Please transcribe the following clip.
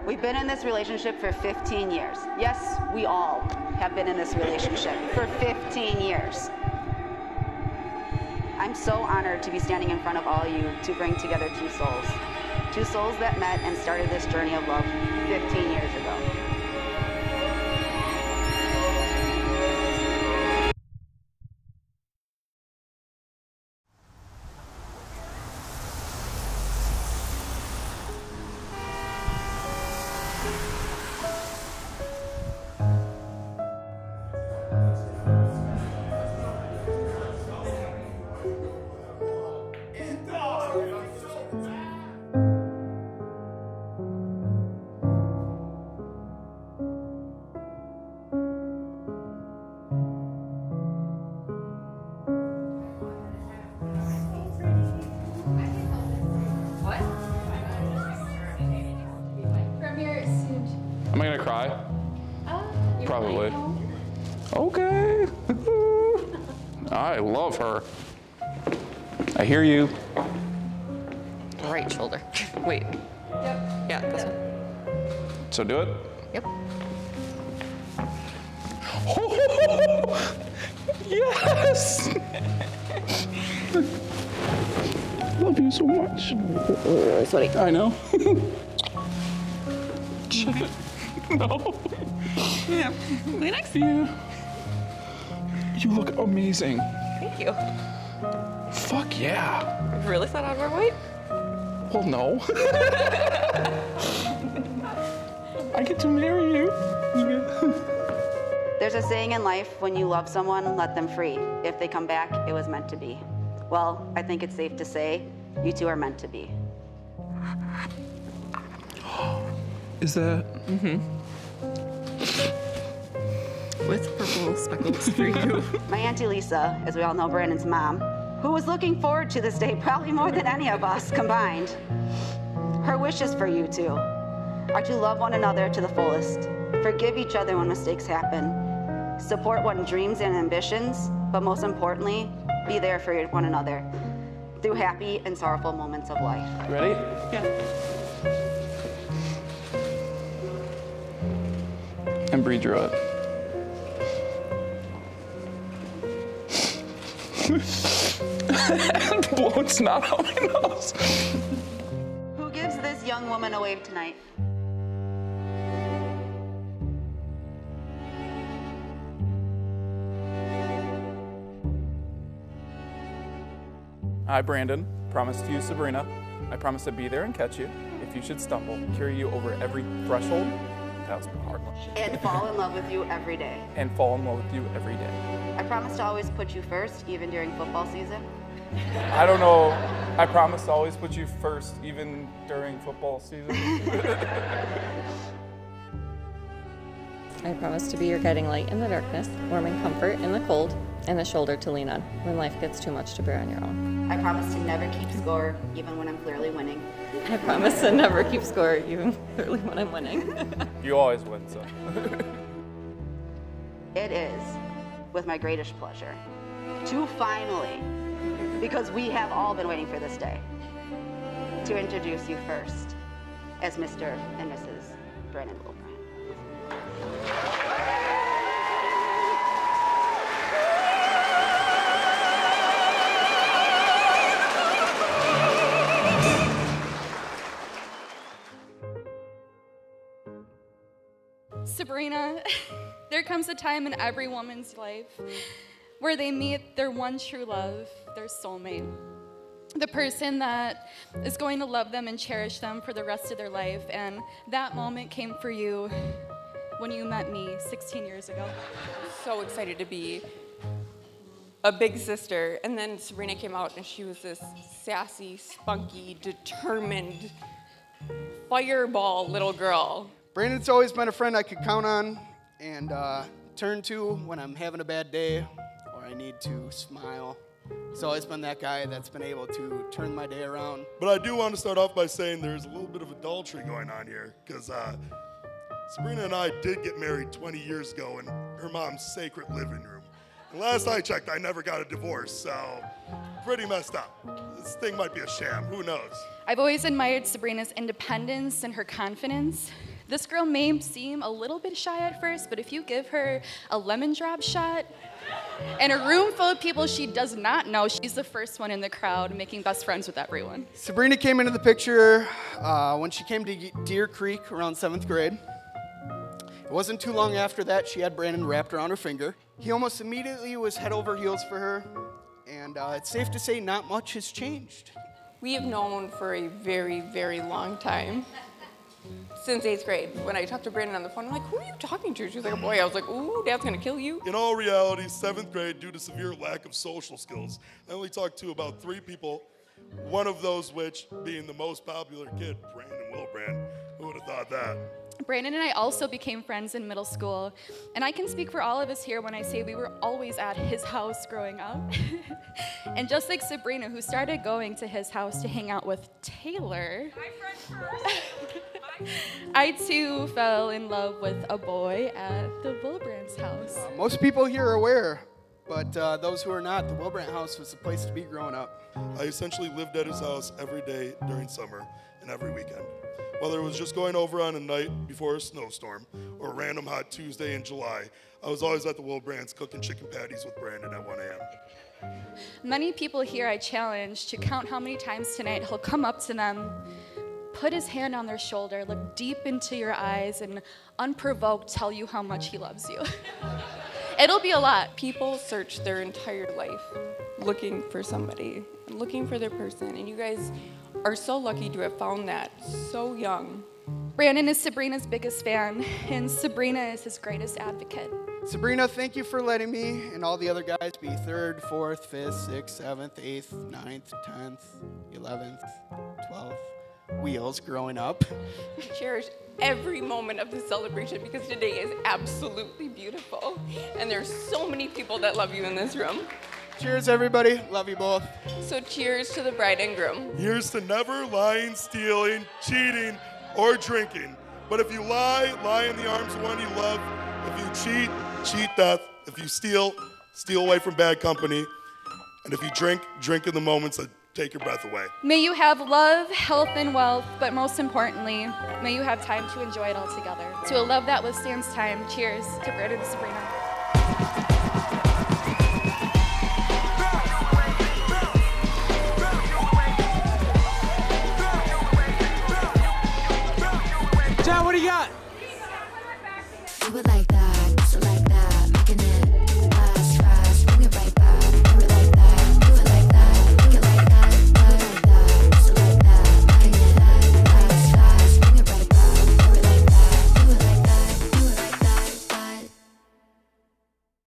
We've been in this relationship for 15 years. Yes, we all have been in this relationship for 15 years. I'm so honored to be standing in front of all of you to bring together two souls. Two souls that met and started this journey of love 15 years ago. Am I gonna cry? Probably. Okay. I love her. I hear you. Right shoulder. Wait. Yep. Yeah, this one. So do it? Yep. Oh, yes! Love you so much. Sweaty. I know. No. Yeah. Kleenex? Yeah. You look amazing. Thank you. Fuck yeah. You really thought I'd wear white? Well, no. I get to marry you. There's a saying in life, when you love someone, let them free. If they come back, it was meant to be. Well, I think it's safe to say you two are meant to be. Is that? Mm-hmm. With purple speckles for you. My Auntie Lisa, as we all know Brandon's mom, who was looking forward to this day probably more than any of us combined. Her wishes for you two are to love one another to the fullest, forgive each other when mistakes happen, support one's dreams and ambitions, but most importantly, be there for one another through happy and sorrowful moments of life. Ready? Yeah. And breathe through it. And blow snot out my nose. Who gives this young woman a wave tonight? I, Brandon, promise to you, Sabrina. I promise to be there and catch you. If you should stumble, carry you over every threshold. That's hard one. And fall in love with you every day. And fall in love with you every day. I promise to always put you first, even during football season. I don't know. I promise to always put you first, even during football season. I promise to be your guiding light in the darkness, warm and comfort in the cold, and a shoulder to lean on when life gets too much to bear on your own. I promise to never keep score, even when I'm clearly winning. I promise to never keep score, even clearly when I'm winning. You always win, so. It is with my greatest pleasure to finally, because we have all been waiting for this day, to introduce you first as Mr. and Mrs. Brandon Wilbrand. Sabrina, there comes a time in every woman's life where they meet their one true love, their soulmate. The person that is going to love them and cherish them for the rest of their life. And that moment came for you when you met me 16 years ago. So excited to be a big sister. And then Sabrina came out and she was this sassy, spunky, determined, fireball little girl. Brandon's always been a friend I could count on and turn to when I'm having a bad day or I need to smile. He's always been that guy that's been able to turn my day around. But I do want to start off by saying there's a little bit of adultery going on here, because Sabrina and I did get married 20 years ago in her mom's sacred living room. And last I checked, I never got a divorce, so pretty messed up. This thing might be a sham, who knows? I've always admired Sabrina's independence and her confidence. This girl may seem a little bit shy at first, but if you give her a lemon drop shot in a room full of people she does not know, she's the first one in the crowd making best friends with everyone. Sabrina came into the picture when she came to Deer Creek around 7th grade. It wasn't too long after that she had Brandon wrapped around her finger. He almost immediately was head over heels for her, and it's safe to say not much has changed. We have known for a very, very long time. Since 8th grade. When I talked to Brandon on the phone, I'm like, who are you talking to? She was like, a boy. I was like, ooh, Dad's gonna kill you. In all reality, 7th grade, due to severe lack of social skills, I only talked to about 3 people, one of those which being the most popular kid, Brandon Wilbrand. Who would have thought that? Brandon and I also became friends in middle school, and I can speak for all of us here when I say we were always at his house growing up. And just like Sabrina, who started going to his house to hang out with Taylor, I too fell in love with a boy at the Wilbrand's house. Most people here are aware, but those who are not, the Wilbrand house was the place to be growing up. I essentially lived at his house every day during summer and every weekend. Whether it was just going over on a night before a snowstorm or a random hot Tuesday in July, I was always at the Wilbrands cooking chicken patties with Brandon at 1 a.m. Many people here I challenge to count how many times tonight he'll come up to them, put his hand on their shoulder, look deep into your eyes, and unprovoked tell you how much he loves you. It'll be a lot. People search their entire life looking for somebody, looking for their person, and you guys are so lucky to have found that so young. Brandon is Sabrina's biggest fan, and Sabrina is his greatest advocate. Sabrina, thank you for letting me and all the other guys be 3rd, 4th, 5th, 6th, 7th, 8th, 9th, 10th, 11th, 12th wheels growing up. Cherish every moment of the celebration because today is absolutely beautiful. And there's so many people that love you in this room. Cheers, everybody. Love you both. So cheers to the bride and groom. Here's to never lying, stealing, cheating, or drinking. But if you lie, lie in the arms of one you love. If you cheat, cheat death. If you steal, steal away from bad company. And if you drink, drink in the moments that take your breath away. May you have love, health, and wealth, but most importantly, may you have time to enjoy it all together. To a love that withstands time, cheers to Brandon and Sabrina. John, what do you got?